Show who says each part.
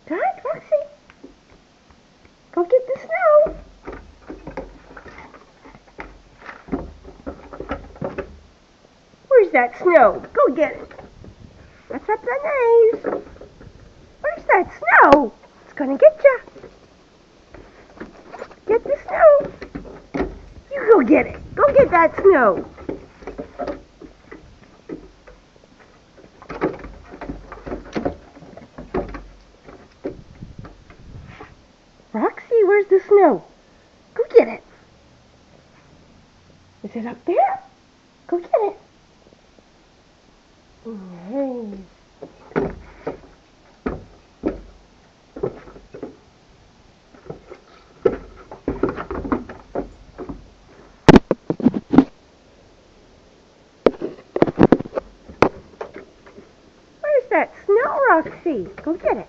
Speaker 1: Dot, Roxy, go get the snow. Where's that snow? Go get it. That's up the nose. Where's that snow? It's gonna get you. Get the snow. You go get it. Go get that snow. Roxy, where's the snow? Go get it. Is it up there? Go get it. Hey. Where's that snow, Roxy? Go get it.